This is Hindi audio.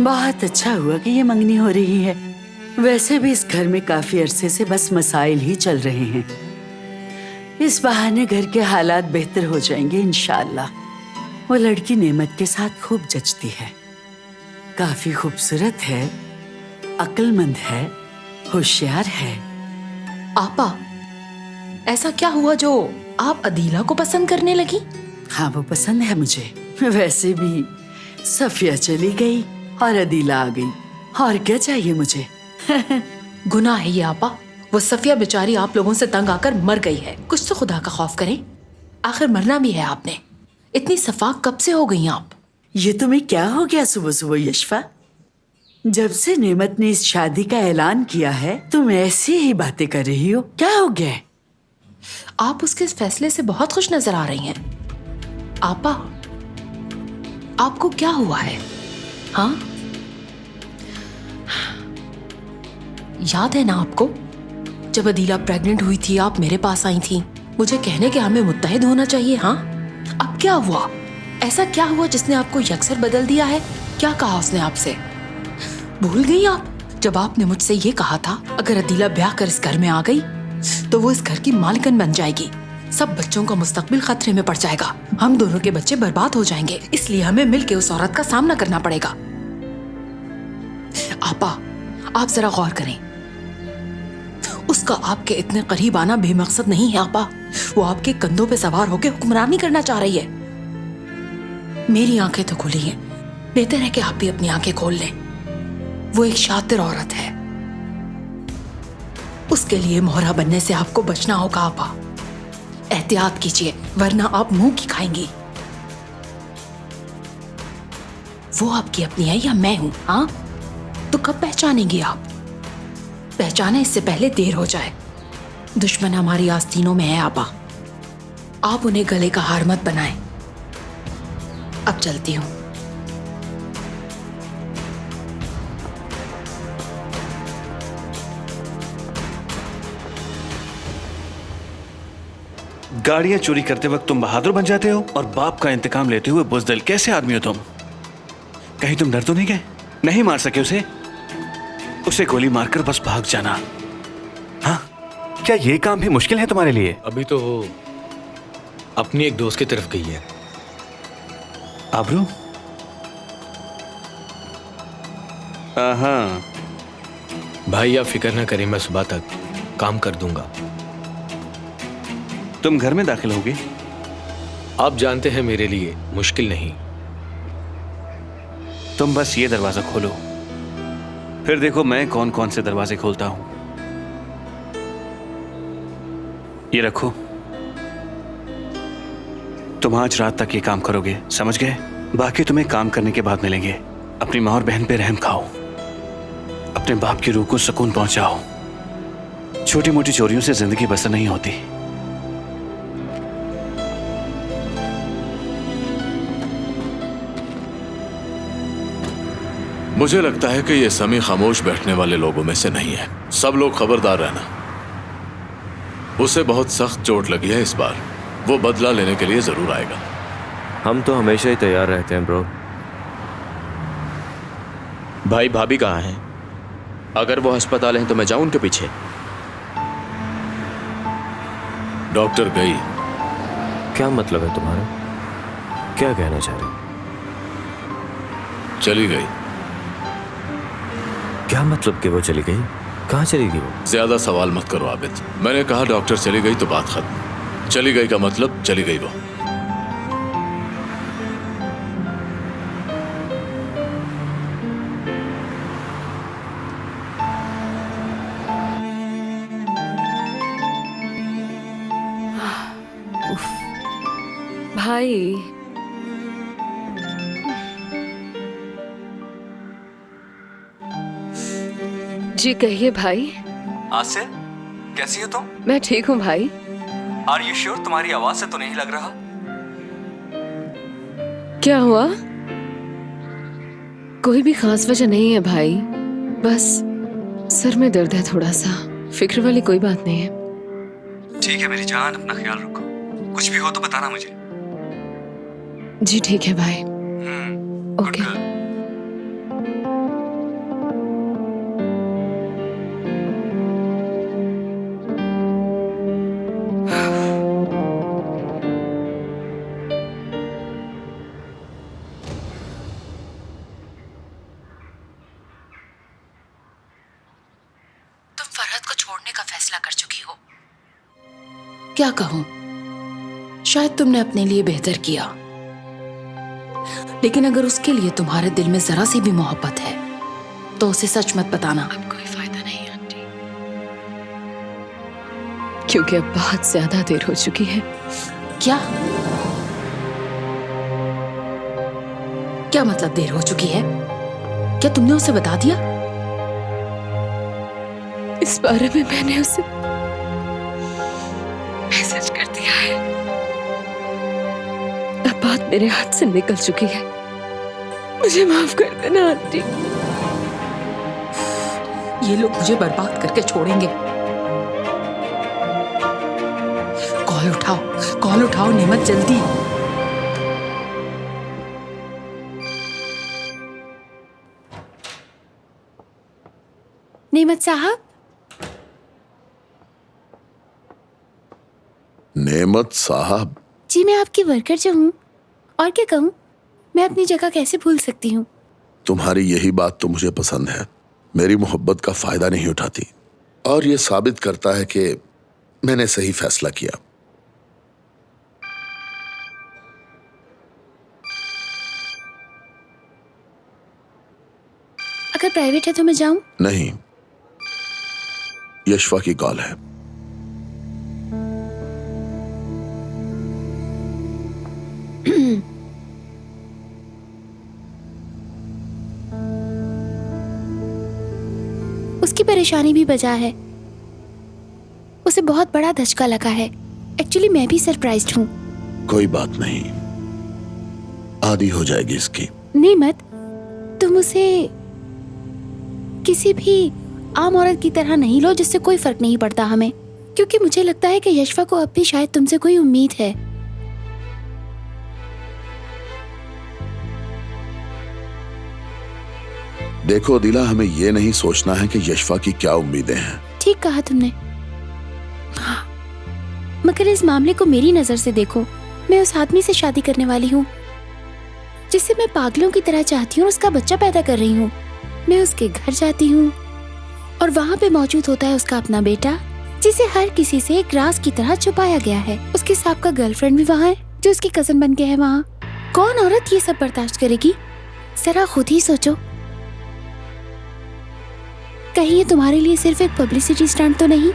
बहुत अच्छा हुआ कि ये मंगनी हो रही है। वैसे भी इस घर में काफी अरसे से बस मसाइल ही चल रहे हैं। इस बहाने घर के हालात बेहतर हो जाएंगे इंशाअल्लाह। वो लड़की नेमत के साथ खूब जचती है, काफी खूबसूरत है, अक्लमंद है, होशियार है। आपा, ऐसा क्या हुआ जो आप अदीला को पसंद करने लगी? हाँ, वो पसंद है मुझे। वैसे भी सफिया चली गई और अदीला आ गई, और क्या चाहिए मुझे। गुनाह है ये आपा। वो सफिया बेचारी आप लोगों से तंग आकर मर गई है। कुछ तो खुदा का खौफ करें, आखिर मरना भी है आपने। इतनी सफाक कब से हो गई आप? ये तुम्हें क्या हो गया सुबह सुबह यशफा? जब से नेमत ने इस शादी का ऐलान किया है तुम ऐसी ही बातें कर रही हो। क्या हो गया है? आप उसके इस फैसले से बहुत खुश नजर आ रही हैं। आपा, आपको क्या हुआ है? हाँ, याद है ना आपको, जब अदीला प्रेग्नेंट हुई थी आप मेरे पास आई थी मुझे कहने के हमें मुत्तहिद होना चाहिए। हाँ, अब क्या हुआ? ऐसा क्या हुआ जिसने आपको यकसर बदल दिया है? क्या कहा उसने आपसे? भूल गई आप जब आपने मुझसे ये कहा था अगर अदीला ब्याह कर इस घर में आ गई तो वो इस घर की मालिकन बन जाएगी, सब बच्चों का मुस्तकबिल खतरे में पड़ जाएगा, हम दोनों के बच्चे बर्बाद हो जाएंगे, इसलिए हमें मिलकर उस औरत का सामना करना पड़ेगा। आपा, आप जरा गौर करें, उसका आपके इतने करीब आना बेमकसद नहीं है आपा। वो आपके कंधों पे सवार होकर हुक्मरानी करना चाह रही है। मेरी आंखें तो खुली हैं, बेहतर है कि आप भी अपनी आंखें खोल लें। वो एक शातिर औरत है, उसके लिए मोहरा बनने से आपको बचना होगा आपा। एहतियात कीजिए वरना आप मुंह की खाएंगी। वो आपकी अपनी है या मैं हूं? हाँ, तो कब पहचानेंगी आप? पहचाने इससे पहले देर हो जाए। दुश्मन हमारी आस्तीनों में है आपा, आप उन्हें गले का हार मत बनाएं। अब चलती हूं। गाड़ियां चोरी करते वक्त तुम बहादुर बन जाते हो और बाप का इंतकाम लेते हुए बुज़दिल। कैसे आदमी हो तुम? कहीं तुम डर तो नहीं गए? नहीं मार सके उसे? उसे गोली मारकर बस भाग जाना। हाँ, क्या ये काम भी मुश्किल है तुम्हारे लिए? अभी तो वो अपनी एक दोस्त की तरफ गई है। आबरू? हाँ भाई आप फिक्र ना करें, मैं सुबह तक काम कर दूंगा। तुम घर में दाखिल होगे? आप जानते हैं मेरे लिए मुश्किल नहीं। तुम बस ये दरवाजा खोलो, फिर देखो मैं कौन कौन से दरवाजे खोलता हूं। ये रखो, तुम आज रात तक ये काम करोगे, समझ गए? बाकी तुम्हें काम करने के बाद मिलेंगे। अपनी माँ और बहन पे रहम खाओ, अपने बाप की रूह को सुकून पहुंचाओ। छोटी मोटी चोरियों से जिंदगी बसर नहीं होती। मुझे लगता है कि ये समी खामोश बैठने वाले लोगों में से नहीं है। सब लोग खबरदार रहना। उसे बहुत सख्त चोट लगी है इस बार, वो बदला लेने के लिए जरूर आएगा। हम तो हमेशा ही तैयार रहते हैं ब्रो। भाई भाभी कहाँ हैं? अगर वो अस्पताल हैं तो मैं जाऊं उनके पीछे? डॉक्टर गई। क्या मतलब है तुम्हारा? क्या कहना चाह रहे? चली गई। क्या मतलब कि वो चली गई? कहाँ चली गई वो? ज्यादा सवाल मत करो आबिद। मैंने कहा डॉक्टर चली गई तो बात खत्म। चली गई का मतलब चली गई वो। भाई, जी कहिए भाई। आसिर, कैसी हो तुम? मैं ठीक हूँ भाई। Are you sure? तुम्हारी आवाज से तो नहीं लग रहा। क्या हुआ? कोई भी खास वजह नहीं है भाई, बस सर में दर्द है थोड़ा सा। फिक्र वाली कोई बात नहीं है। ठीक है मेरी जान, अपना ख्याल रखो। कुछ भी हो तो बताना मुझे। जी ठीक है भाई। ओके। Good girl. फैसला कर चुकी हो। क्या कहूं, शायद तुमने अपने लिए बेहतर किया, लेकिन अगर उसके लिए तुम्हारे दिल में जरा सी भी मोहब्बत है तो उसे सच मत बताना। अब कोई फायदा नहीं आंटी, क्योंकि अब बहुत ज्यादा देर हो चुकी है। क्या मतलब देर हो चुकी है? क्या तुमने उसे बता दिया? इस बारे में मैंने उसे मैसेज कर दिया है। अब बात मेरे हाथ से निकल चुकी है, मुझे माफ कर देना आंटी। ये लोग मुझे बर्बाद करके छोड़ेंगे। कॉल उठाओ नेमत, जल्दी। नेमत साहब। नेमत साहब? जी, मैं आपकी वर्कर जो हूँ, और क्या कहूँ, मैं अपनी जगह कैसे भूल सकती हूँ। तुम्हारी यही बात तो मुझे पसंद है, मेरी मोहब्बत का फायदा नहीं उठाती, और ये साबित करता है कि मैंने सही फैसला किया। अगर प्राइवेट है तो मैं जाऊं? नहीं, यशवा की कॉल है। उसकी परेशानी भी बजा है, उसे बहुत बड़ा धचका लगा है। एक्चुअली मैं भी सरप्राइज्ड हूँ। कोई बात नहीं, आदी हो जाएगी इसकी। नहीं मत, तुम उसे किसी भी आम औरत की तरह नहीं लो जिससे कोई फर्क नहीं पड़ता हमें, क्योंकि मुझे लगता है कि यशवा को अब भी शायद तुमसे कोई उम्मीद है। देखो दिला, हमें ये नहीं सोचना है कि यशवा की क्या उम्मीदें हैं। ठीक कहा तुमने, हाँ, मगर इस मामले को मेरी नजर से देखो। मैं उस आदमी से शादी करने वाली हूँ जिसे मैं पागलों की तरह चाहती हूँ, उसका बच्चा पैदा कर रही हूँ। मैं उसके घर जाती हूँ और वहाँ पे मौजूद होता है उसका अपना बेटा, जिसे हर किसी से एक राज की तरह छुपाया गया है। उसके साथ का गर्लफ्रेंड भी वहाँ है जो उसकी कजन बन के है वहाँ। कौन औरत ये सब बर्दाश्त करेगी? जरा खुद ही सोचो। कहीं ये तुम्हारे लिए सिर्फ एक पब्लिसिटी स्टंट तो नहीं?